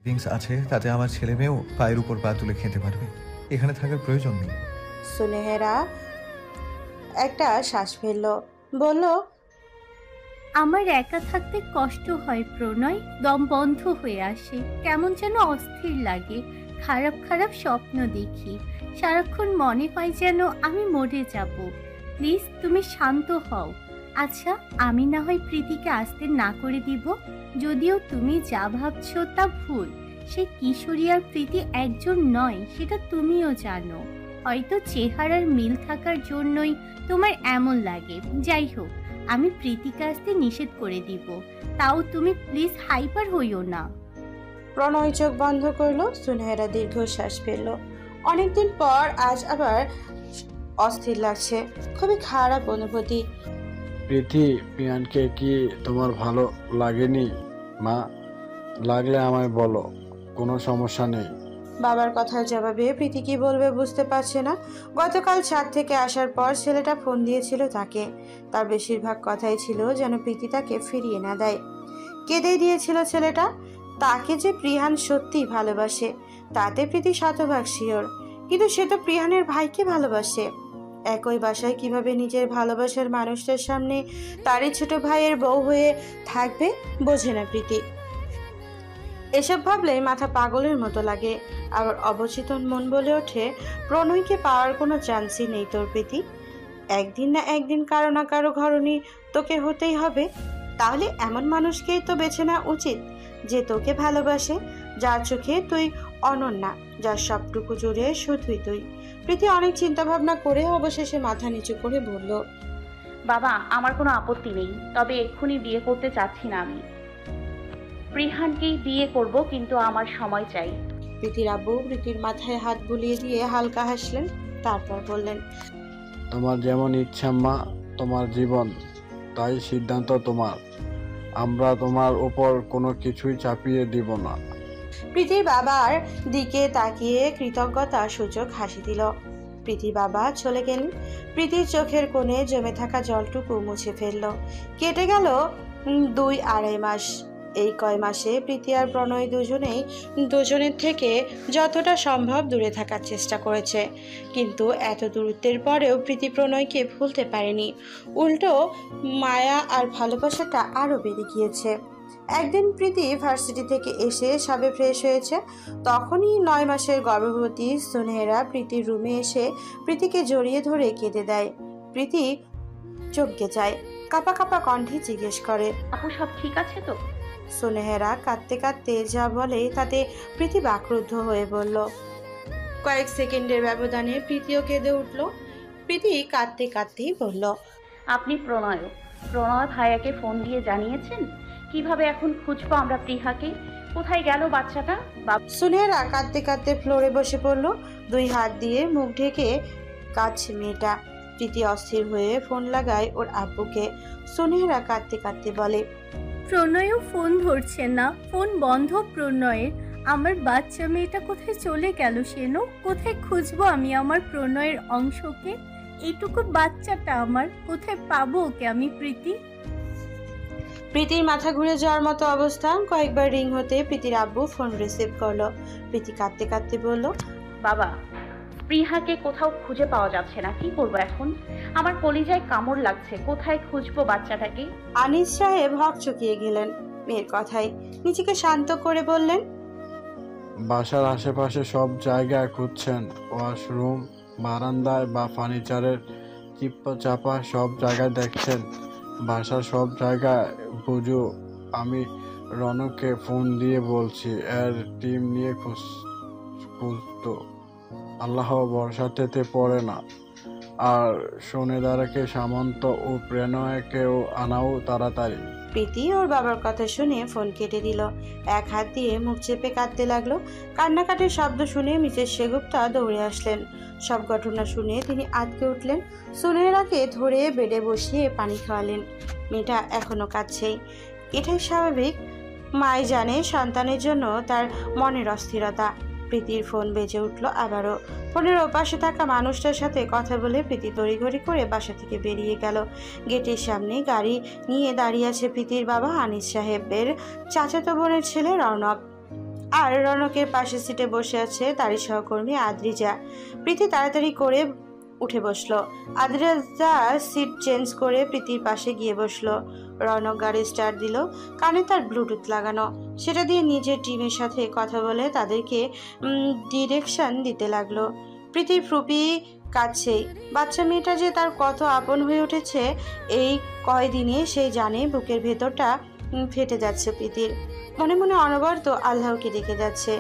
Savings আছে, তাতে আমার ছেলে মেয়েও পায়ের উপর পা তুলে খেতে পারবে। এখানে থাকার প্রয়োজন নেই। সুনেহেরা একটা শ্বাস ফেলল, বলল, আমার একা থাকতে কষ্ট হয় প্রণয়, দম বন্ধ হয়ে আসে, কেমন যেন অস্থির লাগে, খারাপ খারাপ স্বপ্ন দেখি, সারাক্ষণ মনে হয় যেন আমি মরে যাব। প্লিজ তুমি শান্ত হও। আচ্ছা, আমি না হয় প্রীতিকে আসতে না করে দিব, যদিও তুমি যা ভাবছো তা ভুল। সে কিশোরী আর প্রীতি একজন নয়, সেটা তুমিও জানো। হয়তো চেহারার মিল থাকার জন্যই তোমার এমন লাগে। যাই হোক, আমি প্রীতিকে আসতে নিষেধ করে দিব, তাও তুমি প্লিজ হাইপার হইও না। প্রণয় চোখ বন্ধ করলো। সুনেহেরা দীর্ঘশ্বাস ফেলল। অনেকদিন পর আজ আবার অস্থির লাগছে, খুবই খারাপ অনুভূতি। প্রীতি, পিয়ানকে কি তোমার ভালো লাগেনি মা? লাগলে আমায় বলো, কোনো সমস্যা নেই। বাবার কথার জবাবে প্রীতি কি বলবে বুঝতে পারছে না। গতকাল ছাদ থেকে আসার পর ছেলেটা ফোন দিয়েছিল তাকে। তার বেশিরভাগ কথাই ছিল যেন প্রীতি তাকে ফিরিয়ে না দেয়। কেঁদে দিয়েছিল ছেলেটা। তাকে যে প্রিহান সত্যিই ভালোবাসে তাতে প্রীতি শতভাগ শিওর, কিন্তু সে তো প্রিহানের ভাইকে ভালোবাসে। একই বাসায় কিভাবে নিজের ভালোবাসার মানুষটার সামনে তারই ছোট ভাইয়ের বউ হয়ে থাকবে বোঝে না প্রীতি। এসব ভাবলেই মাথা পাগলের মতো লাগে। আবার অবচেতন মন বলে ওঠে, প্রণয়কে পাওয়ার কোনো চান্সই নেই তোর প্রীতি। একদিন না একদিন কারো না কারো ঘরণী তোকে হতেই হবে। তাহলে এমন মানুষকেই তো বেছে নেওয়া উচিত যে তোকে ভালোবাসে, যার চোখে তুই অনন্যা, যার সবটুকু জুড়ে শুধুই তুই। প্রীতি অনেক চিন্তা ভাবনা করে অবশেষে মাথা নিচু করে বলল, বাবা, আমার কোনো আপত্তি নেই, তবে এক্ষুনি বিয়ে করতে চাচ্ছি না আমি। প্রিহানকেই বিয়ে করব, কিন্তু আমার সময় চাই। প্রীতির আব্বু প্রীতির মাথায় হাত বুলিয়ে দিয়ে হালকা হাসলেন, তারপর বললেন, তোমার যেমন ইচ্ছা মা, তোমার জীবন, তাই সিদ্ধান্ত তোমার। আমরা তোমার উপর কোনো কিছুই চাপিয়ে দিব না। প্রীতির বাবার দিকে তাকিয়ে কৃতজ্ঞতা সূচক হাসি দিল। প্রীতির বাবা চলে গেলেন। প্রীতির চোখের কোণে জমে থাকা জলটুকু মুছে ফেলল। কেটে গেল 2-2.5 মাস। এই কয় মাসে প্রীতি আর প্রণয় দুজনের থেকে যতটা সম্ভব দূরে থাকার চেষ্টা করেছে, কিন্তু এত দূরত্বের পরেও প্রীতি প্রণয়কে ভুলতে পারেনি। উল্টো মায়া আর ভালোবাসাটা আরও বেড়ে গিয়েছে। একদিন প্রীতি ভার্সিটি থেকে এসে সবে ফ্রেশ হয়েছে, তখনই 9 মাসের গর্ভবতী সুনেহেরা প্রীতির রুমে এসে প্রীতিকে জড়িয়ে ধরে কেঁদে দেয়। প্রীতি চমকে যায়, কাঁপা কাঁপা কণ্ঠে জিজ্ঞেস করে, আপু, সব ঠিক আছে তো? সুনেহেরা কাঁদতে কাঁদতে যা বলে তাতে প্রীতি বাকরুদ্ধ হয়ে বলল। কয়েক সেকেন্ডের ব্যবধানে প্রীতিও কেঁদে উঠল। প্রীতি কাঁদতে কাঁদতেই বলল, আপনি প্রণয় ভাইয়াকে ফোন দিয়ে জানিয়েছেন? কিভাবে এখন খুঁজবো আমরা প্রিহাকে? কোথায় গেল বাচ্চাটা? সুনেহেরা কাঁদতে কাঁদতে ফ্লোরে বসে পড়ল। 2 হাত দিয়ে মুখ ঢেকে কাঁদছে মেয়েটা। প্রীতি অস্থির হয়ে ফোন লাগায় ওর আব্বুকে। সুনেহেরা কাঁদতে কাঁদতে বলে, প্রণয়ও ফোন ধরছে না, ফোন বন্ধ প্রণয়ের। আমার বাচ্চা মেয়েটা কোথায় চলে গেল সেনো? কোথায় খুঁজবো আমি আমার প্রণয়ের অংশকে? এইটুকু বাচ্চাটা আমার, কোথায় পাবো ওকে আমি প্রীতি? প্রীতির মাথা ঘুরে যাওয়ার মতো অবস্থা। কয়েকবার রিং হতে প্রীতির আব্বু ফোন রিসিভ করলো। প্রীতি কাঁদতে কাঁদতে বলল, বাবা, প্রিহাকে কোথাও খুঁজে পাওয়া যাচ্ছে না, কি করবো এখন? আমার কলিজায় কামড় লাগছে, কোথায় খুঁজবো বাচ্চাটাকে? আনিস সাহেব হকচকিয়ে গেলেন মেয়ের কথায়। নিজেকে শান্ত করে বললেন, বাসার আশেপাশে সব জায়গায় খুঁজছেন, ওয়াশরুম, বারান্দায় বা ফার্নিচারের চিপ্পা চাপা সব জায়গায় দেখছেন? বাসার সব জায়গায় বুঝু? আমি রনককে ফোন দিয়ে বলছি, এর টিম নিয়ে খুঁজতো। আল্লাহ বর্ষাতে পড়ে না। আর সোনেদারকে, সামন্ত ও প্রেরণাকেও আনাও তাড়াতাড়ি। প্রীতি ওর বাবার কথা শুনে ফোন কেটে দিল। এক হাত দিয়ে মুখ চেপে কাঁদতে লাগলো। কান্নাকাটির শব্দ শুনে মিসেস সেগুপ্তা দৌড়ে আসলেন। সব ঘটনা শুনে তিনি আঁতকে উঠলেন। সুনেহেরাকে ধরে বেডে বসিয়ে পানি খাওয়ালেন। মেয়েটা এখনো কাঁদছেই, এটাই স্বাভাবিক। মাই জানে সন্তানের জন্য তার মনের অস্থিরতা। প্রীতির ফোন বেজে উঠল আবারও। ফোনের ওপাশে থাকা মানুষটার সাথে কথা বলে প্রীতি তড়িঘড়ি করে বাসা থেকে বেরিয়ে গেল। গেটের সামনে গাড়ি নিয়ে দাঁড়িয়ে আছে প্রীতির বাবা আনিস সাহেবের চাচাতো বোনের ছেলে রৌনক। আর রনকের পাশের সিটে বসে আছে তারই সহকর্মী আদ্রিজা। প্রীতি তাড়াতাড়ি করে উঠে বসলো। আদ্রিজা সিট চেঞ্জ করে প্রীতির পাশে গিয়ে বসলো। রনক গাড়ি স্টার্ট দিল। কানে তার ব্লুটুথ লাগানো, সেটা দিয়ে নিজের টিমের সাথে কথা বলে তাদেরকে ডিরেকশন দিতে লাগলো। প্রীতির ফ্রুপি কাছেই বাচ্চা মেয়েটা যে তার কত আপন হয়ে উঠেছে এই কয়দিনে সেই জানে। বুকের ভেতরটা ফেটে যাচ্ছে প্রীতির। মনে মনে অনবরত আল্লাহকে ডেকে যাচ্ছে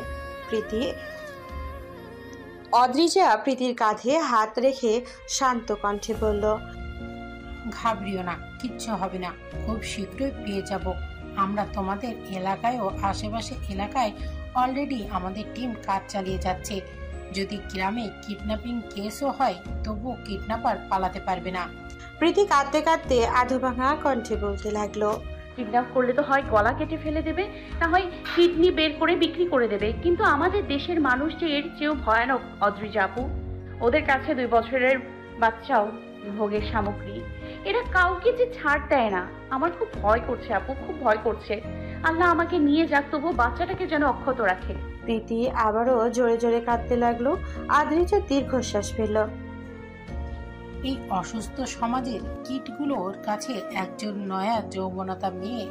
প্রীতি। অদ্রিজা প্রীতির কাঁধে হাত রেখে শান্ত কণ্ঠে বলল, ঘাবড়িও না, কিচ্ছু হবে না, খুব শীঘ্রই পেয়ে যাব। আমরা তোমাদের এলাকায় ও আশেপাশে এলাকায় অলরেডি আমাদের টিম কাজ চালিয়ে যাচ্ছে। যদি গ্রামে কিডন্যাপিং কেসও হয় তবুও কিডন্যাপার পালাতে পারবে না। প্রীতি কাঁদতে কাঁদতে আধভাঙা কণ্ঠে বলতে লাগলো, কিডন্যাপ করলে তো হয় গলা কেটে ফেলে দেবে, না হয় কিডনি বের করে বিক্রি করে দেবে। কিন্তু আমাদের দেশের মানুষ যে এর চেয়েও ভয়ানক অদ্রিজা আপু। ওদের কাছে 2 বছরের বাচ্চাও ভোগের সামগ্রী। এরা কাউকে যে ছাড় দেয় না। আমার খুব ভয় করছে আপু, খুব ভয় করছে। আল্লাহ আমাকে নিয়ে যাক, তবু বাচ্চাটাকে যেন অক্ষত রাখে। প্রীতি আবারও জোরে জোরে কাঁদতে লাগলো। আদ্রিজা দীর্ঘশ্বাস ফেলল। এই অসুস্থ সমাজের কীটগুলোর কাছে একজন নয়া যৌবনতা মেয়ে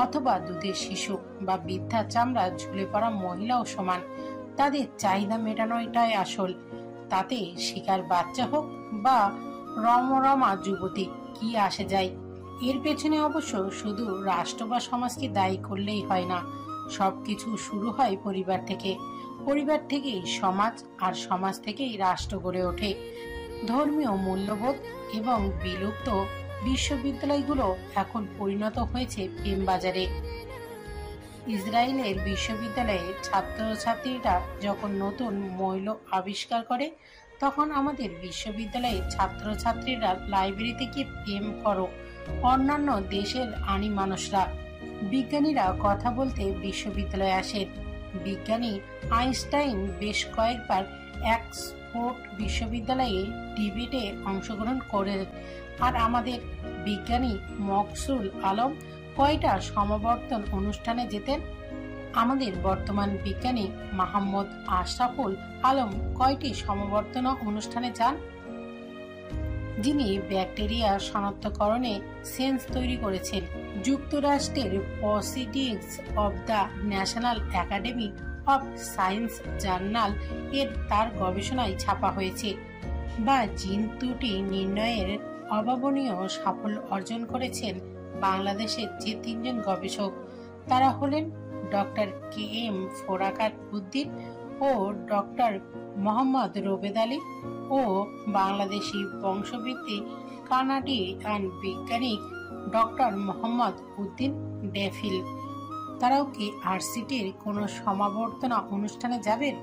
অথবা দুধের শিশু বা বৃদ্ধা চামড়া ঝুলে পড়া মহিলাও সমান। তাদের চাহিদা মেটানোটাই আসল। তাতে শিকার বাচ্চা হোক বা রমরমা যুবতী, কি আসে যায়। এর পেছনে অবশ্য শুধু রাষ্ট্র বা সমাজকে দায়ী করলেই হয় না। সবকিছু শুরু হয় পরিবার থেকে। পরিবার থেকেই সমাজ, আর সমাজ থেকেই রাষ্ট্র গড়ে ওঠে। ধর্মীয় মূল্যবোধ এবং বিলুপ্ত বিশ্ববিদ্যালয়গুলো এখন পরিণত হয়েছে প্রেম বাজারে। ইসরায়েলের বিশ্ববিদ্যালয়ে ছাত্রছাত্রীরা যখন নতুন মৌল আবিষ্কার করে, তখন আমাদের বিশ্ববিদ্যালয়ে ছাত্রছাত্রীরা লাইব্রেরিতে গিয়ে প্রেম করো। অন্যান্য দেশের আনি মানুষরা, বিজ্ঞানীরা কথা বলতে বিশ্ববিদ্যালয়ে আসেন। বিজ্ঞানী আইনস্টাইন বেশ কয়েকবার অক্সফোর্ড বিশ্ববিদ্যালয়ে ডিবেটে অংশগ্রহণ করেন। আর আমাদের বিজ্ঞানী মকসুল আলম কয়টা সমাবর্তন অনুষ্ঠানে যেতেন? আমাদের বর্তমান বিজ্ঞানী মোহাম্মদ আশরাফুল আলম কয়টি সমাবর্তন অনুষ্ঠানে যান? যিনি ব্যাকটেরিয়া শনাক্তকরণে সেন্স তৈরি করেছেন। যুক্তরাষ্ট্রের proceedings of the national academy of science journal এর তার গবেষণায় ছাপা হয়েছে। বা জিন ত্রুটি নির্ণয়ের অভাবনীয় সাফল্য অর্জন করেছেন বাংলাদেশের যে 3 জন গবেষক, তারা হলেন ডক্টর KM ফোরাকাত উদ্দিন ও ডক্টর মোহাম্মদ রোবেদ আলী ও বাংলাদেশি বংশোদ্ভূত কানাডিয়ান বিজ্ঞানী ডক্টর মোহাম্মদ উদ্দিন ডেফিল। তারাও কি আরসিটির কোনো সমাবর্তনা অনুষ্ঠানে যাবেন?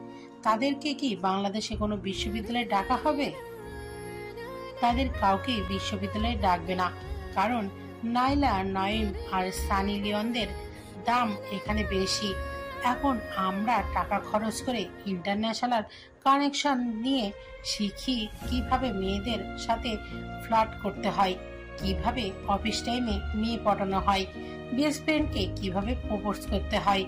তাদেরকে কি বাংলাদেশে কোনো বিশ্ববিদ্যালয়ে ডাকা হবে? তাদের কাউকে বিশ্ববিদ্যালয়ে ডাকবে না, কারণ নাইলা নঈম আর সানি লিওনদের দাম এখানে বেশি। এখন আমরা টাকা খরচ করে ইন্টারন্যাশনাল কানেকশন নিয়ে শিখি কিভাবে মেয়েদের সাথে ফ্লার্ট করতে হয়, কিভাবে অফিস টাইমে মেয়ে পটানো হয়, বেস্ট ফ্রেন্ডকে কিভাবে প্রপোজ করতে হয়।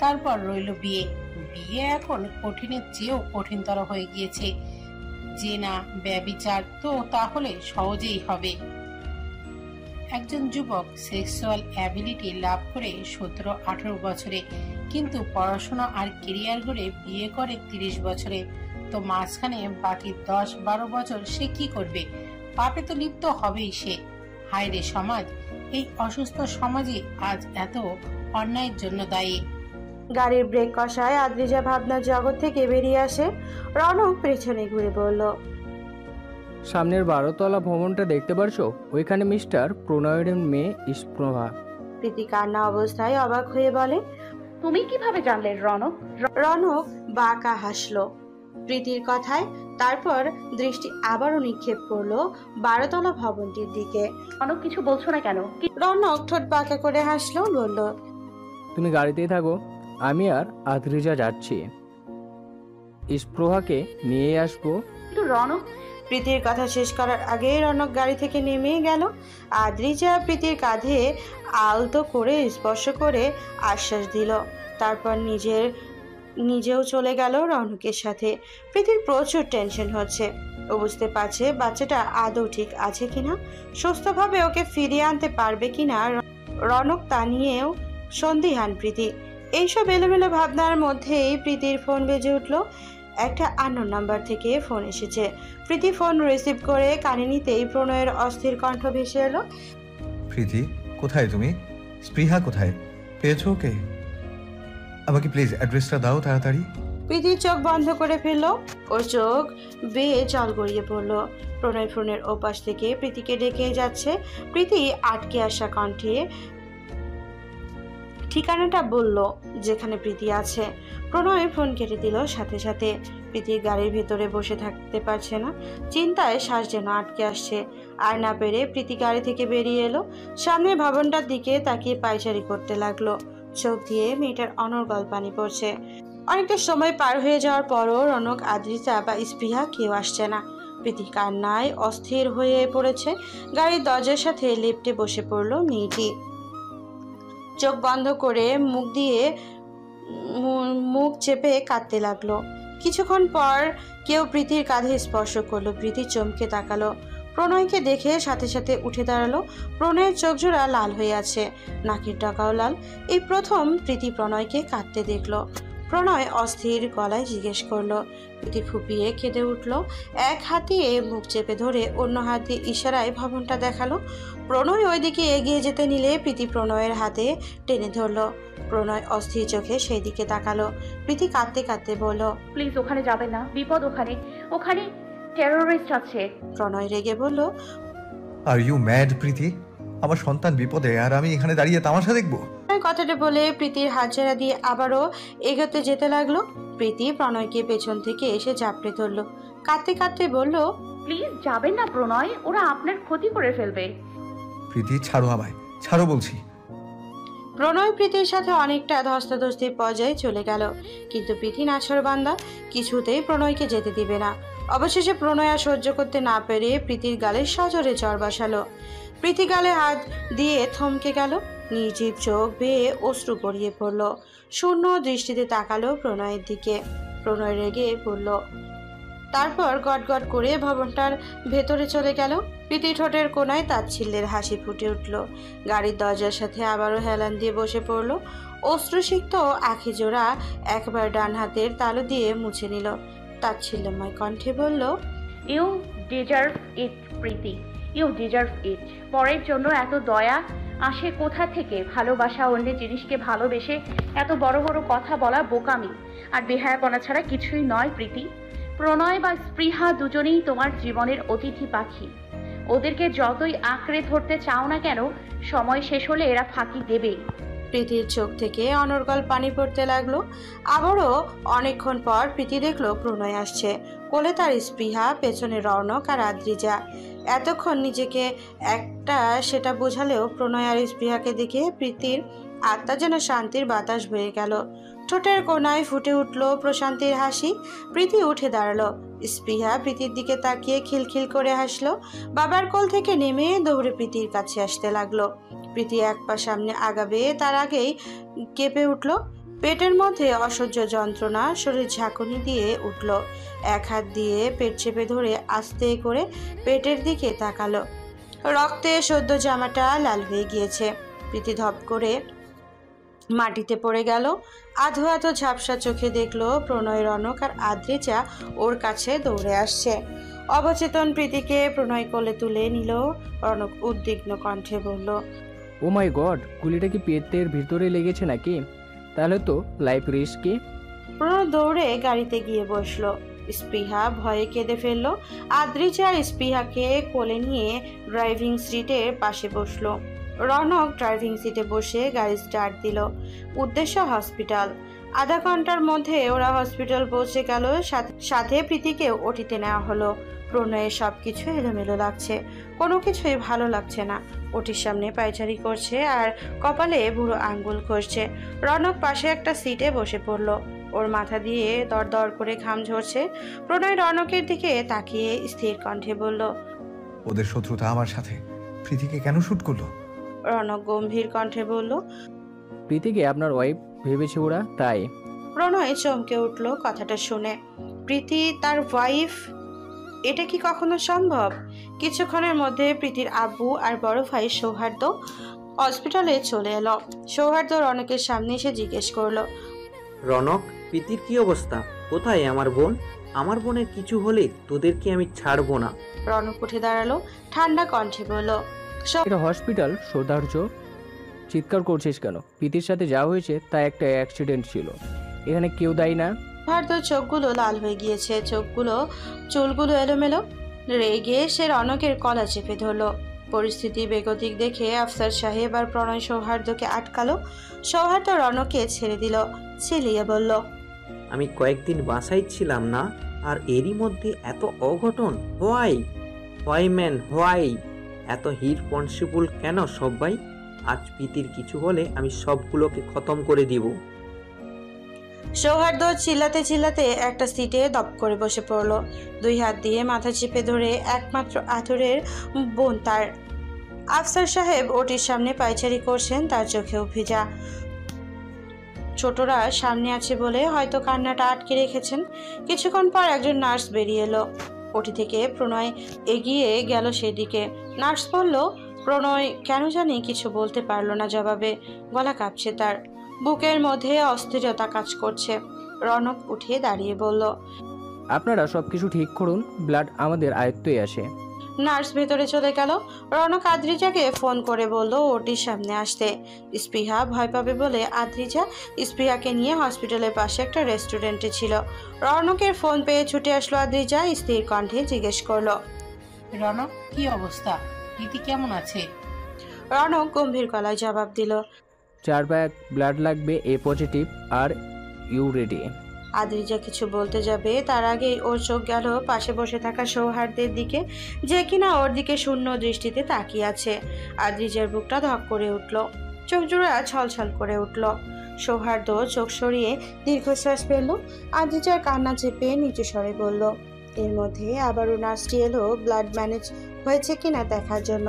তারপর রইল বিয়ে। বিয়ে এখন কঠিনের চেয়েও কঠিনতর হয়ে গিয়েছে। যে না ব্যভিচার তো তাহলে সহজেই হবে। একজন যুবক সেক্সুয়াল অ্যাবিলিটি লাভ করে 17-18 বছরে, কিন্তু পড়াশোনা আর কেরিয়ার গড়ে বিয়ে করে 30 বছরে। তো মাঝখানে বাকি 10-12 বছর সে কি করবে? পাপে তো লিপ্ত হবেই সে। হায় রে সমাজ, এই অসুস্থ সমাজই আজ এত অন্যায়ের জন্য দায়ী। গাড়ির ব্রেক কষায় আদ্রিজা ভাবনার জগৎ থেকে বেরিয়ে আসে। রনক পেছনে ঘুরে বলল, সামনের 12তলা ভবনটা দেখতে পারছো? ওইখানে মিস্টার প্রণয়ের মেয়ে ইস্প্রভা। প্রীতি কান্না অবস্থায় অবাক হয়ে বলে, তুমি কিভাবে জানলে রনক? রনক বাঁকা হাসলো প্রীতির কথায়। তারপর দৃষ্টি আবারও নিক্ষেপ করলো 12তলা ভবনটির দিকে। রনক কিছু বলছো না কেন? রনক ঠোঁট বাঁকা করে হাসলো, বলল, তুমি গাড়িতেই থাকো, আমি আর আদ্রিজা যাচ্ছি। ইস্প্রভাকে নিয়ে আসবো। কিন্তু রনক। প্রীতির কথা শেষ করার আগে রনক গাড়ি থেকে নেমে গেল। আদ্রিজা প্রীতির কাঁধে আলতো করে স্পর্শ করে আশ্বাস দিল। তারপর নিজের নিজেও চলে গেল রৌনকের সাথে। প্রীতির প্রচুর টেনশন হচ্ছে। ও বুঝতে পারছে বাচ্চাটা আদৌ ঠিক আছে কিনা, সুস্থভাবে ওকে ফিরিয়ে আনতে পারবে কিনা রৌনক, তা নিয়েও সন্দিহান প্রীতি। এইসব এলোমেলো ভাবনার মধ্যেই প্রীতির ফোন বেজে উঠল। একটা আননোন নাম্বার থেকে ফোন এসেছে। প্রীতি ফোন রিসিভ করে কানে নিতেই প্রণয়ের অস্থির কণ্ঠ ভেসে এলো। প্রীতি, কোথায় তুমি? স্পৃহা কোথায়? পেয়েছো ওকে? আমাকে প্লিজ অ্যাড্রেসটা দাও তাড়াতাড়ি। প্রীতির চোখ বন্ধ করে ফেললো। ওর চোখ বেয়ে জল গড়িয়ে পড়লো। প্রণয় ফোনের ওপাশ থেকে প্রীতিকে ডেকে যাচ্ছে। প্রীতি আটকে আসা কণ্ঠে ঠিকানাটা বলল যেখানে প্রীতি আছে। প্রণয় ফোন কেটে দিল সাথে সাথে। প্রীতির গাড়ির ভেতরে বসে থাকতে পারছে না, চিন্তায় শ্বাস যেন আটকে আসছে। আর না পেরে প্রীতি গাড়ি থেকে বেরিয়ে এলো। সামনের ভবনটার দিকে তাকিয়ে পায়চারি করতে লাগলো। চোখ দিয়ে মেয়েটার অনর্গল পানি পড়ছে। অনেকটা সময় পার হয়ে যাওয়ার পরও রৌনক, আদ্রিতা বা স্পৃহা কেউ আসছে না। প্রীতি কান্নায় অস্থির হয়ে পড়েছে। গাড়ির দরজার সাথে লিফটে বসে পড়লো মেয়েটি। চোখ বন্ধ করে মুখ চেপে কাঁদতে লাগলো। কিছুক্ষণ পর কেউ প্রীতির কাঁধে স্পর্শ করলো। প্রীতি চমকে তাকালো। প্রণয়কে দেখে সাথে সাথে উঠে দাঁড়ালো। প্রণয়ের চোখ জোড়া লাল হয়ে আছে, নাকের ডগাও লাল। এই প্রথম প্রীতি প্রণয়কে কাঁদতে দেখলো। প্রণয় অস্থির গলায় জিজ্ঞেস করলো। প্রীতি ফুপিয়ে কেঁদে উঠল। এক হাতিয়ে মুখ চেপে ধরে অন্য হাত দিয়ে ইশারায় ভবনটা দেখালো। প্রণয় ওইদিকে এগিয়ে যেতে নিলে প্রীতি প্রণয়ের হাতে টেনে ধরলো। প্রণয় অস্থির চোখে সেই দিকে তাকালো। প্রীতি কাঁদতে কাঁদতে বলল, প্লিজ ওখানে যাবেন না, বিপদ ওখানে, ওখানে টেরোরিস্ট আছে। প্রণয় রেগে বলল, আর ইউ ম্যাড প্রীতি? আমার সন্তান বিপদে আর আমি এখানে দাঁড়িয়ে তামাশা দেখবো? কথাটা বলে প্রীতির হাত ছেড়া দিয়ে আবারও এগোতে যেতে লাগলো। প্রীতি প্রণয়কে পেছন থেকে এসে চাপড়ে ধরলো। কাঁদতে কাঁদতে বলল, প্লিজ যাবেন না প্রণয়, ওরা আপনার ক্ষতি করে ফেলবে। প্রীতি, ছাড়ো আমায়, ছাড়ো বলছি। প্রণয় প্রীতির সাথে অনেকটা ধস্তাধস্তির পর্যায়ে চলে গেল, কিন্তু প্রীতি নাছোড়বান্দা, কিছুতেই প্রণয়কে যেতে দিবে না। অবশেষে প্রণয় আর সহ্য করতে না পেরে প্রীতির গালে সজোরে চড় বসালো। প্রীতি গালে হাত দিয়ে থমকে গেল। নির্জীব চোখ বেয়ে অশ্রু গড়িয়ে পড়ল। শূন্য দৃষ্টিতে তাকালো প্রণয়ের দিকে। প্রণয় রেগে পড়ল। তারপর গটগট করে ভবনটার ভেতরে চলে গেল। প্রীতি ঠোঁটের কোনায় তাচ্ছিল্যের হাসি ফুটে উঠল। গাড়ির দরজার সাথে আবারও হেলান দিয়ে বসে পড়ল। অশ্রুসিক্ত আখি জোড়া একবার ডান হাতের তালু দিয়ে মুছে নিল। তাচ্ছিল্যময় কণ্ঠে বলল, you deserve it Priti, you deserve it. পরের জন্য এত দয়া আসে কোথা থেকে? ভালোবাসা অন্যের জিনিসকে ভালোবেসে এত বড় বড় কথা বলা বোকামি আর বেহায়াপনা ছাড়া কিছুই নয় প্রীতি। প্রণয় বা স্পৃহা দুজনেই তোমার জীবনের অতিথি পাখি। ওদেরকে যতই আঁকড়ে ধরতে চাও না কেন, সময় শেষ হলে এরা ফাঁকি দেবেই। প্রীতির চোখ থেকে অনর্গল পানি পড়তে লাগলো। আবারও অনেকক্ষণ পর প্রীতি দেখলো প্রণয় আসছে। কোলে তার স্পৃহা, পেছনে রৌনক আর আদ্রিজা। এতক্ষণ নিজেকে একটা সেটা বোঝালেও প্রণয় আর স্পৃহাকে দেখে প্রীতির আত্মা যেন শান্তির বাতাস বয়ে গেল। ঠোঁটের কোনায় ফুটে উঠল প্রশান্তির হাসি। প্রীতি উঠে দাঁড়ালো। স্পৃহা প্রীতির দিকে তাকিয়ে খিলখিল করে হাসলো। বাবার কোল থেকে নেমে দৌড়ে প্রীতির কাছে আসতে লাগলো। প্রীতি এক পা সামনে আগাবে, তার আগেই কেঁপে উঠল। পেটের মধ্যে অসহ্য যন্ত্রণা, শরীর ঝাঁকুনি দিয়ে উঠল। এক হাত দিয়ে পেট চেপে ধরে আস্তে করে পেটের দিকে তাকালো। রক্তে সদ্য জামাটা লাল হয়ে গিয়েছে। প্রীতি ধপ করে মাটিতে পড়ে গেল। আধো আধো ঝাপসা চোখে দেখলো প্রণয়, রৌনক আর আদ্রিজা ওর কাছে দৌড়ে আসছে। অবচেতন প্রীতিকে প্রণয় কোলে তুলে নিল। রৌনক উদ্বিগ্ন কণ্ঠে বলল, ও মাই গড, গুলিটা কি পেটের ভিতরে লেগেছে নাকি? তাহলে তো লাইফ রিস্কে। প্রণয় দৌড়ে গাড়িতে গিয়ে বসলো। স্পৃহা ভয়ে কেঁদে ফেললো। আদ্রিজা আর স্পৃহাকে কোলে নিয়ে ড্রাইভিং সিটের পাশে বসলো। রৌনক ড্রাইভিং সিটে বসে গাড়ি স্টার্ট দিল। উদ্দেশ্য হসপিটাল। আধা ঘন্টার মধ্যে ওরা হসপিটাল পৌঁছে গেল। সাথে প্রীতিকে ওটিতে নেওয়া হলো। প্রণয়ের সব কিছু এলোমেলো লাগছে, কোনো কিছুই ভালো লাগছে না। ওটির সামনে পায়চারি করছে আর কপালে বুড়ো আঙ্গুল ঘষছে। রৌনক পাশে একটা সিটে বসে পড়ল। ওর মাথা দিয়ে দর দর করে ঘাম ঝরছে। প্রণয় রৌনকের দিকে তাকিয়ে স্থির কণ্ঠে বলল, ওদের শত্রুতা আমার সাথে। প্রীতিকে কেন শুট করলো? রৌনক গম্ভীর কণ্ঠে বলল, প্রীতিকে আপনার ওয়াইফ ভেবেছে ওরা, তাই। প্রণয় চমকে উঠল কথাটা শুনে। প্রীতি তার ওয়াইফ? এটা কি কখনো সম্ভব? কিছুক্ষণের মধ্যে প্রীতির আব্বু আর বড় ভাই সৌহার্দ্য হসপিটালে চলে এলো। সৌহার্দ্য রনকের সামনে এসে জিজ্ঞেস করলো, রনক, প্রীতির কি অবস্থা? কোথায় আমার বোন? আমার বোনের কিছু হলে তোদেরকে আমি ছাড়বো না। রনক উঠে দাঁড়ালো, ঠান্ডা কণ্ঠে বলল, এটা হসপিটাল সৌদার্য, চিৎকার করছিস কেন? প্রীতির সাথে যা হয়েছে তা একটা অ্যাক্সিডেন্ট ছিল, এখানে কেউ দায়ী না। সৌহার্দ্যর চোখগুলো লাল হয়ে গিয়েছে, চুলগুলো এলোমেলো। রেগে সে রনকের কলা চেপে ধরলো। পরিস্থিতি বেগতিক দেখে আফসার সাহেব আর প্রণয় সৌহার্দ্যকে আটকালো। সৌহার্দ্য রনককে ছেড়ে দিল, চিলিয়ে বলল, আমি কয়েকদিন বাসায় ছিলাম না, আর এরই মধ্যে এত অঘটন। Why man, why? এত হিরপন্সিবল কেন সবাই? আজ প্রীতির কিছু হলে আমি সবগুলোকে খতম করে দিব। সৌহার্দ্য চিল্লাতে চিল্লাতে একটা সিটে দপ করে বসে পড়লো। দুই হাত দিয়ে মাথা চেপে ধরে একমাত্র আদরের বোন তার। আফসার সাহেব ওটির সামনে পায়চারি করছেন, তার চোখেও ভিজা। ছোটরা সামনে আছে বলে হয়তো কান্নাটা আটকে রেখেছেন। কিছুক্ষণ পর একজন নার্স বেরিয়ে এলো। ওটি থেকে প্রণয় এগিয়ে গেল সেদিকে। নার্স বলল, প্রণয় কেন জানি কিছু বলতে পারল না জবাবে। গলা কাঁপছে তার, বুকের মধ্যে অস্থিরতা কাজ করছে। রনক উঠে দাঁড়িয়ে বলল, আপনারা সব কিছু ঠিক করুন, ব্লাড আমাদের আয়ত্তই আসে। নার্স ভেতরে চলে গেল। রনক আদ্রিজাকে ফোন করে বলল ওটির সামনে আসতে। স্পৃহা ভয় পাবে বলে আদ্রিজা স্পৃহাকে নিয়ে হসপিটালের পাশে একটা রেস্টুরেন্টে ছিল। রনকের ফোন পেয়ে ছুটে আসলো আদ্রিজা, স্থির কণ্ঠে জিজ্ঞেস করলো, রনক, কি অবস্থা? প্রীতি কেমন আছে? রনক গম্ভীর গলায় জবাব দিল, 4 ব্যাগ ব্লাড লাগবে, A positive are you ready. Adrija কিছু বলতে যাবে তার আগেই ওর চোখ গেল পাশে বসে থাকা সৌহার্দ্যের দিকে, যে কিনা ওর দিকে শূন্য দৃষ্টিতে তাকিয়ে আছে। আদ্রিজার বুকটা ধক করে উঠল, চোখ জোড়া ছলছল করে উঠল। সৌহার্দ্য চোখ সরিয়ে দীর্ঘশ্বাস ফেলল। আদ্রিজার কান্না চেপে নিচু স্বরে বলল, এর মধ্যে আবারও নার্সটি এলো ব্লাড ম্যানেজ হয়েছে কিনা দেখার জন্য।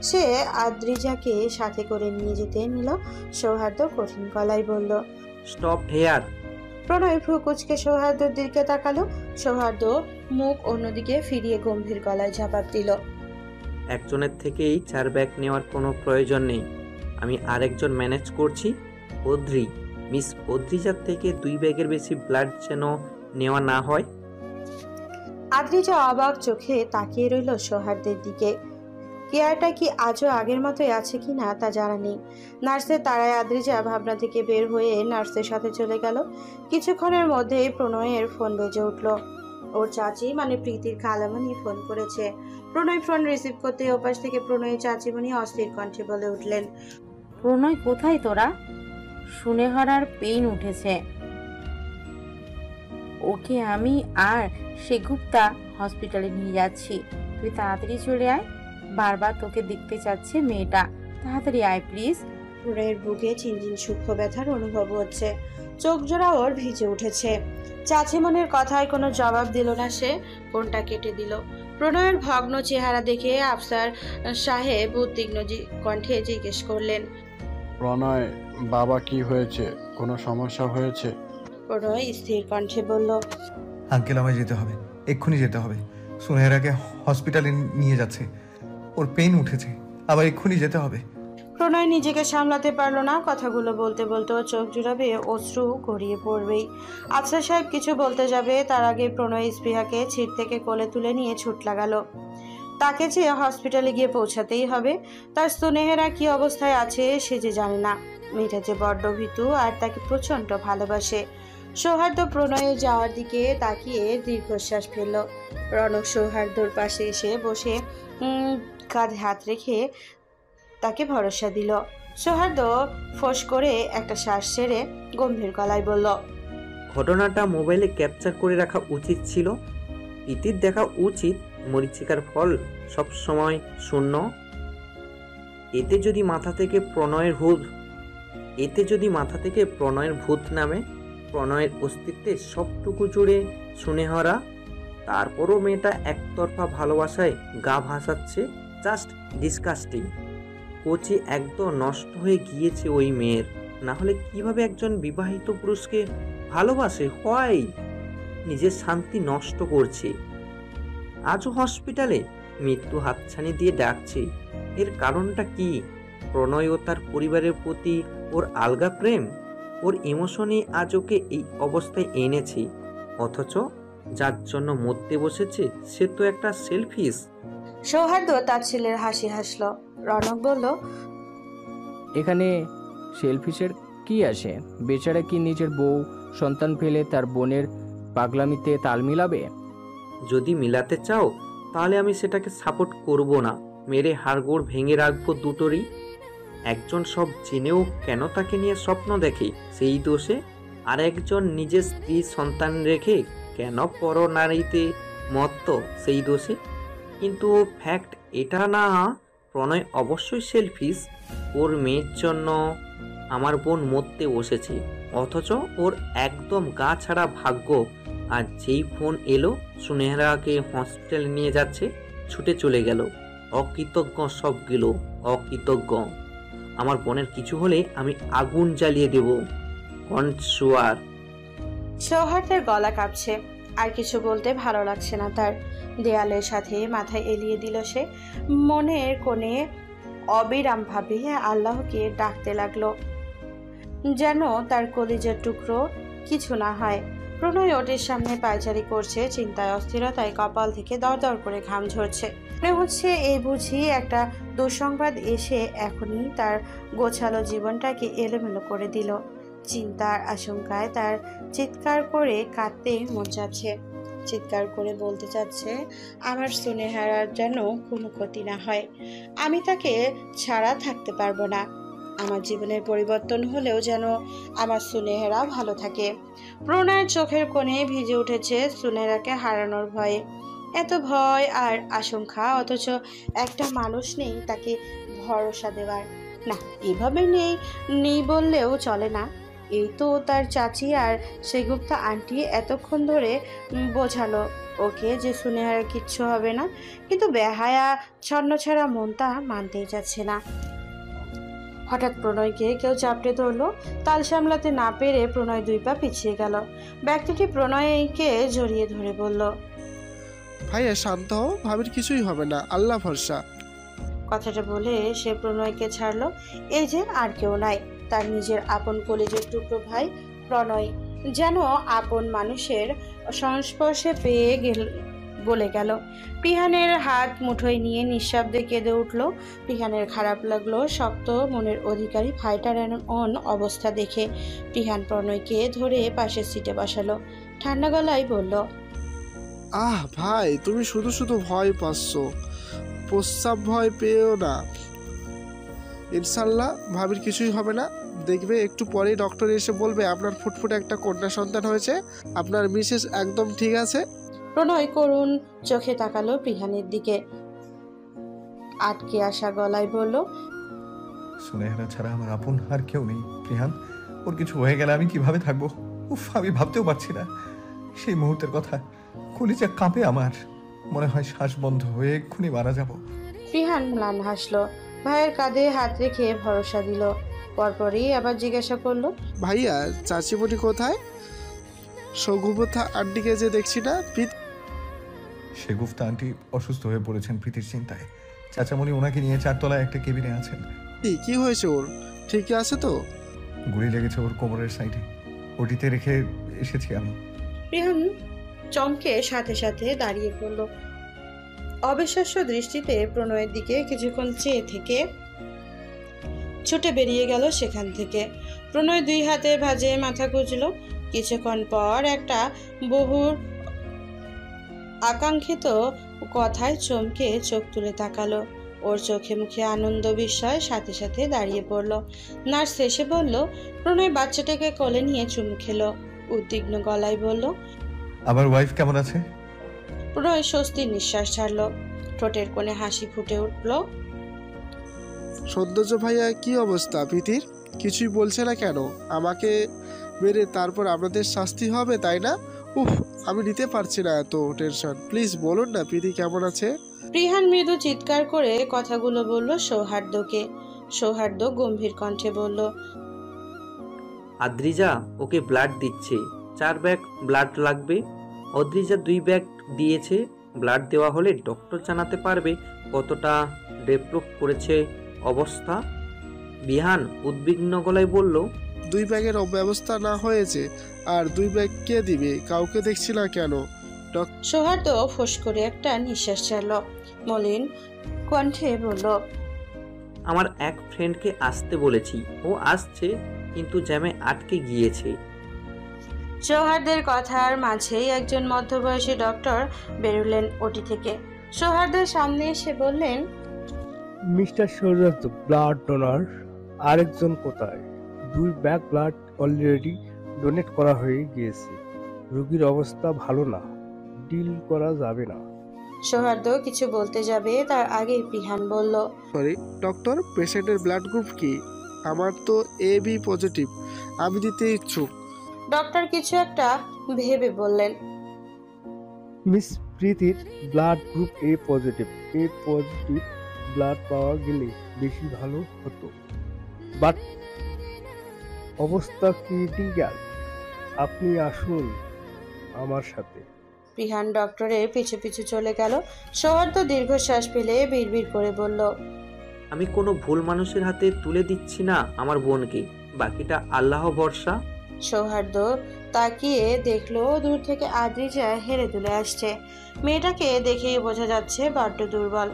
সে আদ্রিজাকে সাথে করে নিয়ে যেতে নিল। সৌহার্দ্য কঠিন গলায় বলল, স্টপ হেয়ার। প্রণয় ভ্রু কুচকে সৌহার্দ্যের দিকে তাকালো। সৌহার্দ্য মুখ অন্যদিকে ফিরিয়ে গম্ভীর গলায় জবাব দিল, একজনের থেকেই 4 ব্যাগ নেওয়ার কোনো প্রয়োজন নেই, আমি আরেকজন ম্যানেজ করছি। অদ্রি, মিস অদ্রিজার থেকে 2 ব্যাগের বেশি ব্লাড যেন নেওয়া না হয়। আদ্রিজা অবাক চোখে তাকিয়ে রইল সৌহার্দ্যের দিকে। কেয়ারটা কি আজও আগের মতোই আছে কিনা তা জানা নেই। নার্সের তাড়ায় আদ্রিজা ভাবনা থেকে বের হয়ে নার্সের সাথে চলে গেল। কিছুক্ষণের মধ্যেই প্রণয়ের ফোন বেজে উঠল। ওর চাচি মানে প্রীতির খালামণি ফোন করেছে। প্রণয় ফোন রিসিভ করতে ওপাশ থেকে প্রণয়ের চাচিমণি অস্থির কণ্ঠে বলে উঠলেন, প্রণয়, কোথায় তোরা? শুনে হারার পেইন উঠেছে। ওকে আমি আর সেগুপ্তা হসপিটালে নিয়ে যাচ্ছি, তুই তাড়াতাড়ি চলে আয়। বারবার তোকে দেখতে চাচ্ছে মেয়েটা, তাড়াতাড়ি আয় প্লিজ। প্রণয়ের বুকে চিনচিন সূক্ষ্ম ব্যথার অনুভব হচ্ছে, চোখ জোড়া ওর ভিজে উঠেছে। চাচিমণির কথায় কোনো জবাব দিল না সে, ফোনটা কেটে দিল। প্রণয়ের ভগ্ন চেহারা দেখে আফসার সাহেব উদ্বিগ্ন কণ্ঠে জিজ্ঞেস করলেন, প্রণয়, বাবা কি হয়েছে? কোনো সমস্যা হয়েছে? প্রণয় স্থির কণ্ঠে বলল, আঙ্কেল আমায় যেতে হবে, এক্ষুনি যেতে হবে। সুনেহরাকে হসপিটালে নিয়ে যাচ্ছে, ওর পেন উঠেছে, আবার এক্ষুনি যেতে হবে। প্রণয় নিজেকে সামলাতে পারলো না, কথাগুলো বলতে বলতে ও চোখ জুড়াবে, অশ্রু গড়িয়ে পড়বেই। আফসার সাহেব কিছু বলতে যাবে তার আগে প্রণয় স্পৃহাকে ছিট থেকে কোলে তুলে নিয়ে ছুট লাগালো। তাকে যে হসপিটালে গিয়ে পৌঁছাতেই হবে। তার সুনেহেরা কি অবস্থায় আছে সে যে জানে না। মেয়েটা যে বড্ড ভীতু আর তাকে প্রচণ্ড ভালোবাসে। সৌহার্দ্য প্রণয়ে যাওয়ার দিকে তাকিয়ে দীর্ঘশ্বাস ফেলল। রনক সৌহার্দ্যর পাশে এসে বসে কাঁধে হাত রেখে তাকে ভরসা দিল। সৌহার্দ্য ফোঁস করে একটা শ্বাস ছেড়ে গম্ভীর গলায় বলল, ঘটনাটা মোবাইলে ক্যাপচার করে রাখা উচিত ছিল। প্রীতির দেখা উচিত মরীচিকার ফল সব সময় শূন্য। এতে যদি মাথা থেকে প্রণয়ের ভূত নামে, প্রণয়ের অস্তিত্বের সবটুকু জুড়ে সুনেহরা, তারপরও মেয়েটা একতরফা ভালোবাসায় গা ভাসাচ্ছে। Just disgusting. কোচি একদম নষ্ট হয়ে গিয়েছে ওই মেয়ের। না হলে কিভাবে একজন বিবাহিত পুরুষকে ভালোবাসে, হয় নিজের শান্তি নষ্ট করছে। আজও হসপিটালে মৃত্যু হাতছানি দিয়ে ডাকছে। এর কারণটা কি? প্রণয় ও তার পরিবারের প্রতি ওর আলগা প্রেম, ওর ইমোশনই আজ ওকে এই অবস্থায় এনেছে। অথচ যার জন্য মরতে বসেছে সে তো একটা সেলফিশ। সৌহার্দ্য তার ছেলের হাসি হাসলো। রনক বলল, এখানে সেলফিশের কি আসে? বেচারা কি নিজের বউ সন্তান ফেলে তার বোনের পাগলামিতে তাল মিলাবে? যদি মিলাতে চাও তাহলে আমি সেটাকে সাপোর্ট করব না। মেরে হাড়গোড় ভেঙে রাখবো দুটোরই। একজন সব জেনেও কেন তাকে নিয়ে স্বপ্ন দেখে সেই দোষে, আর একজন নিজের স্ত্রী সন্তান রেখে কেন পরনারীতে মত্ত সেই দোষে। কিন্তু ফ্যাক্ট এটা না, প্রণয় অবশ্যই সেলফিশ। ওর মেয়ের জন্য আমার বোন মরতে বসেছে, অথচ ওর একদম গা ছাড়া ভাগ্য। আর যেই ফোন এলো সুনেহরাকে হসপিটালে নিয়ে যাচ্ছে, ছুটে চলে গেল। অকৃতজ্ঞ সবগুলো, অকৃতজ্ঞ। আমার বোনের কিছু হলে আমি আগুন জ্বালিয়ে দেব, কনসুয়ার। সৌহার্দ্যের গলা কাঁপছে, আর কিছু বলতে ভালো লাগছে না তার। দেয়ালের সাথে মাথায় এলিয়ে দিল সে। মনের কোণে অবিরাম ভাবে আল্লাহকে ডাকতে লাগলো, যেন তার কলিজার টুকরো কিছু না হয়। প্রণয় ওটের সামনে পায়চারি করছে, চিন্তায় অস্থিরতায় কপাল থেকে দরদর করে ঘাম ঝরছে। মনে হচ্ছে এই বুঝি একটা দুঃসংবাদ এসে এখনই তার গোছালো জীবনটাকে এলোমেলো করে দিল। চিন্তার আশঙ্কায় তার চিৎকার করে কাঁদতে মন চাচ্ছে, চিৎকার করে বলতে চাচ্ছে, আমার সুনেহারার যেন কোনো ক্ষতি না হয়। আমি তাকে ছাড়া থাকতে পারবো না। আমার জীবনের পরিবর্তন হলেও যেন আমার সুনেহারা ভালো থাকে। প্রণয়ের চোখের কোণে ভিজে উঠেছে সুনেহারাকে হারানোর ভয়ে। এত ভয় আর আশঙ্কা, অথচ একটা মানুষ নেই তাকে ভরসা দেওয়ার। না, এভাবে নেই বললেও চলে না। এই তো তার চাচি আর সেগুপ্তা আন্টি এতক্ষণ ধরে বোঝালো ওকে যে সুনেহার কিচ্ছু হবে না, কিন্তু বেহায়া ছন্নছাড়া মনটা মানতেই যাচ্ছে না। হঠাৎ প্রণয়কে কেউ চাপড়ে ধরলো। তাল সামলাতে না পেরে প্রণয় 2 পা পিছিয়ে গেল। ব্যক্তিটি প্রণয়কে জড়িয়ে ধরে বলল, ভাইয়া শান্ত হও, ভাবির কিছুই হবে না, আল্লাহ ভরসা। কথাটা বলে সে প্রণয়কে ছাড়লো। এই যে আর কেউ নাই, তার নিজের আপন কলেজের টুকরো ভাই প্রণয় যেন আপন মানুষের সংস্পর্শে পেয়ে গলে গেল। পিহানের হাত মুঠোয় নিয়ে নিঃশব্দে কেঁদে উঠল। পিহানের খারাপ লাগলো শক্ত মনের অধিকারী ভাইটার এমন অবস্থা দেখে। পিহান প্রণয়কে ধরে পাশের সিটে বসালো, ঠান্ডা গলায় বলল, আহ ভাই, তুমি শুধু শুধু ভয় পাচ্ছ, প্রস্রাব ভয় পেও না। ইনশাল্লাহ ভাবির কিছুই হবে না। দেখবে একটু পরেই ডক্টর এসে বলবে আপনার ফুটফুটে একটা কন্যা সন্তান হয়েছে, আপনার মিসেস একদম ঠিক আছে। প্রণয় করুণ চোখে তাকালো পিহানের দিকে, আটকে আসা গলায় বলল, সুনেহরা ছাড়া আমার আপন আর কেউ নেই প্রিহান। ওর কিছু হয়ে গেলে আমি কিভাবে থাকবো? উফ, আমি ভাবতেও পারছি না সেই মুহূর্তের কথা। কলিজা কাঁপে আমার, মনে হয় শ্বাস বন্ধ হয়ে এক্ষুনি মারা যাব। পিহান ম্লান হাসলো, ভাইয়ের কাঁধে হাত রেখে ভরসা দিল। পরপরই আবার জিজ্ঞাসা করলো, ভাইয়া চাচিমণি কোথায়? সগুপ্তা আন্টিকে যে দেখছি না। সেগুপ্তা আন্টি অসুস্থ হয়ে পড়েছেন প্রীতির চিন্তায়। চাচামণি ওনাকে নিয়ে 4 তলায় একটা কেবিনে আছেন। কি হয়েছে ওর? ঠিক আছে তো? গুলি লেগেছে ওর কোমরের সাইডে, ওটিতে রেখে এসেছি আমি। পিহান চমকে সাথে সাথে দাঁড়িয়ে পড়ল। অবিশ্বাস্য দৃষ্টিতে প্রণয়ের দিকে কিছুক্ষণ চেয়ে থেকে ছুটে বেরিয়ে গেল সেখান থেকে। প্রণয় 2 হাতে ভাঁজে মাথা গুঁজল। কিছুক্ষণ পর একটা বহুর আকাঙ্ক্ষিত কথায় চমকে চোখ তুলে তাকালো। ওর চোখে মুখে আনন্দ বিস্ময় সাথে সাথে দাঁড়িয়ে পড়ল। নার্স এসে বলল, প্রণয় বাচ্চাটাকে কোলে নিয়ে চুমু খেলো। উদ্বিগ্ন গলায় বলল, আমার ওয়াইফ কেমন আছে? প্রণয় স্বস্তির নিঃশ্বাস ছাড়ল। ঠোঁটের কোণে হাসি ফুটে উঠল। সৌন্দর্য ভাইয়া কি অবস্থা প্রীতির? কিছুই বলছে না কেন? আমাকে মেরে তারপর আপনাদের শাস্তি হবে, তাই না? উফ, আমি নিতে পারছি না এত টেনশন। প্লিজ বলুন না প্রীতি কেমন আছে। প্রিহান মৃদু চিৎকার করে কথাগুলো বলল সৌহার্দ্যকে। সৌহার্দ্য গম্ভীর কণ্ঠে বলল, আদ্রিজা ওকে ব্লাড দিচ্ছে, 4 ব্যাগ ব্লাড লাগবে। অদ্রিজা 2 ব্যাগ দিয়েছে। ব্লাড দেওয়া হলে ডক্টর জানাতে পারবে কতটা ডেভেলপ করেছে অবস্থা। বিহান উদ্বিগ্ন গলায় বলল, 2 ব্যাগের ব্যবস্থা না হয়েছে, আর 2 ব্যাগ কে দিবে? কাউকে দেখছি না কেন? সৌহার্দ্য ফোঁস করে একটা নিঃশ্বাস ছাড়ল। মলিন কণ্ঠে বলল, আমার এক ফ্রেন্ডকে আসতে বলেছি, ও আসছে কিন্তু জ্যামে আটকে গিয়েছে। সৌহার্দ্যের কথার মাঝেই একজন মধ্যবয়সী ডক্টর বেরোলেন ওটি থেকে। সৌহার্দ্যের সামনে এসে বললেন, মিস্টার সৌরাজ্য, ব্লাড ডোনার। আরেকজন কোথায়? 2 ব্যাগ ব্লাড অলরেডি ডোনেট করা হয়ে গিয়েছে। রোগীর অবস্থা ভালো না, ডিল করা যাবে না। সৌহার্দ্য কিছু বলতে যাবে তার আগেই প্রিহান বলল, সরি ডক্টর, পেশেন্টের ব্লাড গ্রুপ কি? আমার তো AB পজিটিভ, আমি দিতে ইচ্ছুক। ডক্টর কিছু একটা ভেবে বললেন, মিস প্রীতির blood group A positive. A positive blood পাওয়া গেলে বেশি ভালো হতো, বাট অবস্থা ক্রিটিক্যাল। আপনি আসুন আমার সাথে। প্রিহান ডক্টরের পিছু পিছু চলে গেল। সৌহার্দ্য দীর্ঘশ্বাস ফেলে বিড়বিড় করে বলল, আমি কোনো ভুল মানুষের হাতে তুলে দিচ্ছি না আমার বোনকে, বাকিটা আল্লাহ ভরসা। সৌহার্দ্য তাকিয়ে দেখলো দূর থেকে আদ্রিজা হেরে দুলে আসছে। মেয়েটাকে দেখেই বোঝা যাচ্ছে বড্ড দুর্বল।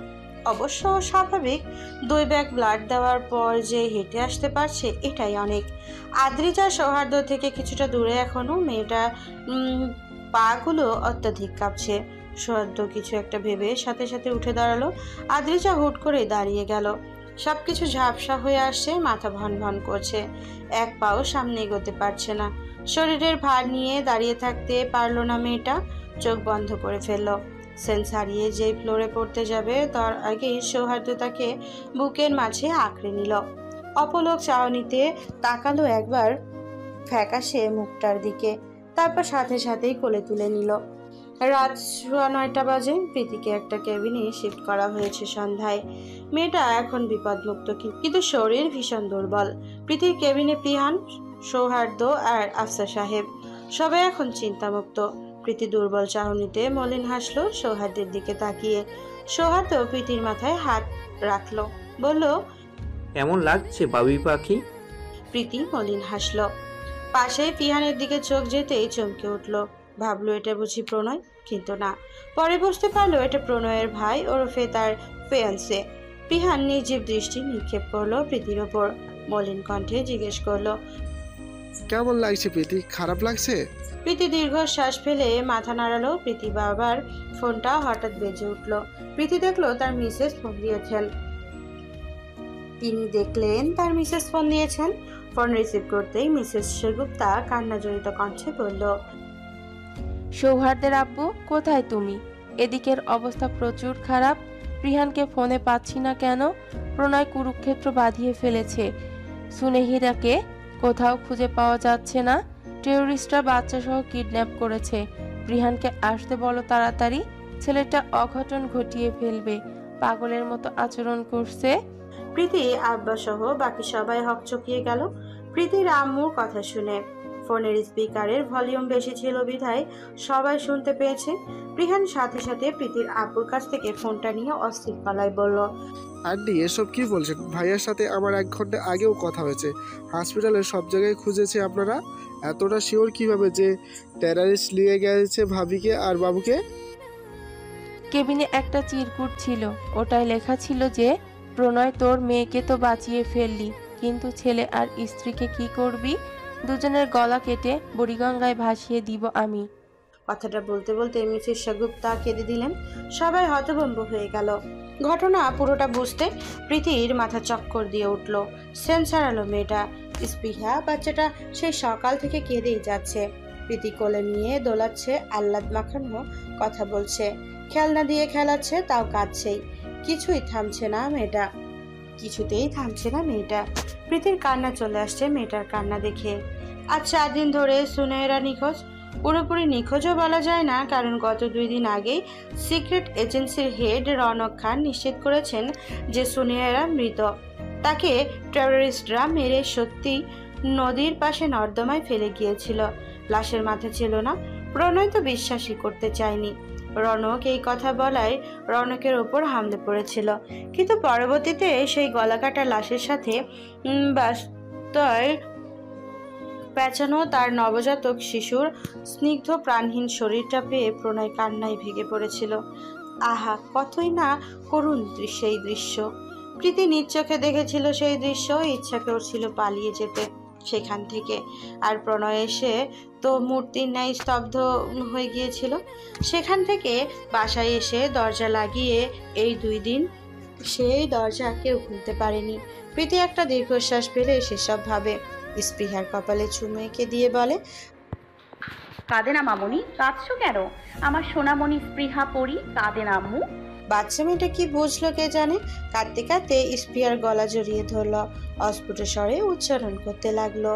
অবশ্য স্বাভাবিক, 2 ব্যাগ ব্লাড দেওয়ার পর যে হেঁটে আসতে পারছে এটাই অনেক। আদ্রিজা সৌহার্দ্য থেকে কিছুটা দূরে, এখনো মেয়েটা পাগুলো অত্যাধিক কাঁপছে। সৌহার্দ্য কিছু একটা ভেবে সাথে সাথে উঠে দাঁড়ালো। আদ্রিজা হুট করে দাঁড়িয়ে গেল। সবকিছু ঝাপসা হয়ে আসছে, মাথা ভন ভন করছে, এক পাও সামনে এগোতে পারছে না। শরীরের ভার নিয়ে দাঁড়িয়ে থাকতে পারলো না মেয়েটা। চোখ বন্ধ করে ফেললো। সেন্স হারিয়ে যেই ফ্লোরে পড়তে যাবে তার আগেই সৌহার্দ্য তাকে বুকের মাঝে আঁকড়ে নিল। অপলক চাহনিতে তাকালো একবার ফ্যাকাশে মুখটার দিকে, তারপর সাথে সাথেই কোলে তুলে নিল। রাত 9:15 বাজে। প্রীতিকে একটা কেবিনে শিফট করা হয়েছে সন্ধ্যায়। মেয়েটা এখন বিপদমুক্ত, কিন্তু শরীর ভীষণ দুর্বল। প্রীতির কেবিনে প্রিহান, সৌহার্দ্য আর আফসার সাহেব সবাই এখন চিন্তামুক্ত। প্রীতি দুর্বল চাহনিতে মলিন হাসলো সৌহার্দ্যের দিকে তাকিয়ে। সৌহার্দ্য প্রীতির মাথায় হাত রাখলো, বলল, কেমন লাগছে বাবুই পাখি? প্রীতি মলিন হাসলো। পাশেই প্রিহানের দিকে চোখ যেতেই চমকে উঠল। ভাবলো এটা বুঝি প্রণয়, কিন্তু না। পরে বুঝতে পারলো এটা প্রণয়ের ভাই ওরফে তার ফিয়ান্সে। প্রিহান নির্জীব দৃষ্টি নিক্ষেপ করলো প্রীতির ওপর। মলিন কণ্ঠে জিজ্ঞেস করলো, কেমন লাগছে প্রীতি? খারাপ লাগছে? প্রীতি দীর্ঘশ্বাস ফেলে মাথা নাড়ালো। প্রীতি বাবার ফোনটা হঠাৎ বেজে উঠল। প্রীতি দেখলো তার মিসেস ফোন দিয়েছেন। তিনি দেখলেন তার মিসেস ফোন দিয়েছেন। ফোন রিসিভ করতেই মিসেস সেগুপ্তা কান্নাজড়িত কণ্ঠে বলল, সৌহার্দ্যের আব্বু, কোথায় তুমি? এদিকের অবস্থা প্রচুর খারাপ। প্রিহানকে ফোনে পাচ্ছি না কেন? প্রণয় কুরুক্ষেত্র বাঁধিয়ে ফেলেছে। সুনেহিরাকে কোথাও খুঁজে পাওয়া যাচ্ছে না। টেরোরিস্টরা বাচ্চা সহ কিডন্যাপ করেছে। প্রিহানকে আসতে বলো তাড়াতাড়ি। ছেলেটা অঘটন ঘটিয়ে ফেলবে। পাগলের মতো আচরণ করছে। প্রীতি আব্বা সহ বাকি সবাই হকচকিয়ে গেল প্রীতির আম্মুর কথা শুনে। ফোনের স্পিকারের ভলিউম বেশি ছিল বিধায় সবাই শুনতে পেয়েছে। প্রিহান সাথে সাথে প্রীতির আব্বুর কাছ থেকে ফোনটা নিয়ে অস্থির গলায় বলল, আন্টি এসব কি বলছেন? ভাইয়ার সাথে আমার 1 ঘন্টা আগেও কথা হয়েছে। হসপিটালের সব জায়গায় খুঁজেছে আপনারা। এতটা শিওর কিভাবে যে টেররিস্ট নিয়ে গেছে ভাবিকে আর বাবুকে? কেবিনে একটা চিরকুট ছিল, ওটাই লেখা ছিল যে প্রণয় তোর মেয়েকে তো বাঁচিয়ে ফেললি, কিন্তু ছেলে আর স্ত্রীকে কি করবি? দুজনের গলা কেটে বুড়িগঙ্গায় ভাসিয়ে দিব আমি। কথাটা বলতে বলতে মিসেস সেগুপ্তা কেঁদে দিলেন। সবাই হতভম্ব হয়ে গেল। ঘটনা পুরোটা বুঝতে প্রীতির মাথা চক্কর দিয়ে উঠল। সেন্স হারালো মেয়েটা। স্পৃহা বাচ্চাটা সেই সকাল থেকে কেঁদেই যাচ্ছে। প্রীতি কোলে নিয়ে দোলাচ্ছে, আহ্লাদ মাখানো কথা বলছে, খেলনা দিয়ে খেলাচ্ছে, তাও কাঁদছেই। কিছুই থামছে না মেয়েটা, কিছুতেই থামছে না মেয়েটা। প্রীতির কান্না চলে আসছে মেয়েটার কান্না দেখে। আজ 4 দিন ধরে সুনেহেরা নিখোঁজ। পুরোপুরি নিখোঁজও বলা যায় না, কারণ গত 2 দিন আগেই সিক্রেট এজেন্সির হেড রনক খান নিশ্চিত করেছেন যে সুনেহেরা মৃত। তাকে টেররিস্টরা মেরে সত্যি নদীর পাশে নর্দমায় ফেলে গিয়েছিল। লাশের মাথা ছিল না। প্রণয় তো বিশ্বাসই করতে চায়নি। রনক এই কথা বলায় রনকের ওপর হামলে পড়েছিল, কিন্তু পরবর্তীতে সেই গলাকাটা লাশের সাথে বাস্তয় পেঁচানো তার নবজাতক শিশুর স্নিগ্ধ প্রাণহীন শরীরটা পেয়ে প্রণয় কান্নায় ভেঙে পড়েছিল। আহা, কতই না করুণ সেই দৃশ্য। প্রীতি নিজ চোখে দেখেছিল সেই দৃশ্য। ইচ্ছা করছিল পালিয়ে যেতে সেখান থেকে, আর প্রণয় এসে তো মূর্তির ন্যায় স্তব্ধ হয়ে গিয়েছিল। সেখান থেকে বাসায় এসে দরজা লাগিয়ে এই 2 দিন সেই দরজা কেউ খুলতে পারেনি। প্রীতি একটা দীর্ঘশ্বাস ফেলে সেসব ভাবে। স্পৃহার কপালে চুমু এঁকে দিয়ে বলে, কাঁদে না মামুনি, কাঁদছো কেন? আমার সোনামণি স্পৃহা পড়ি কাঁদে না আম্মু। বাচ্চা মেয়েটা কি বুঝলো কে জানে, কাঁদতে কাঁদতে স্পৃহার গলা জড়িয়ে ধরল, অস্ফুট স্বরে উচ্চারণ করতে লাগলো,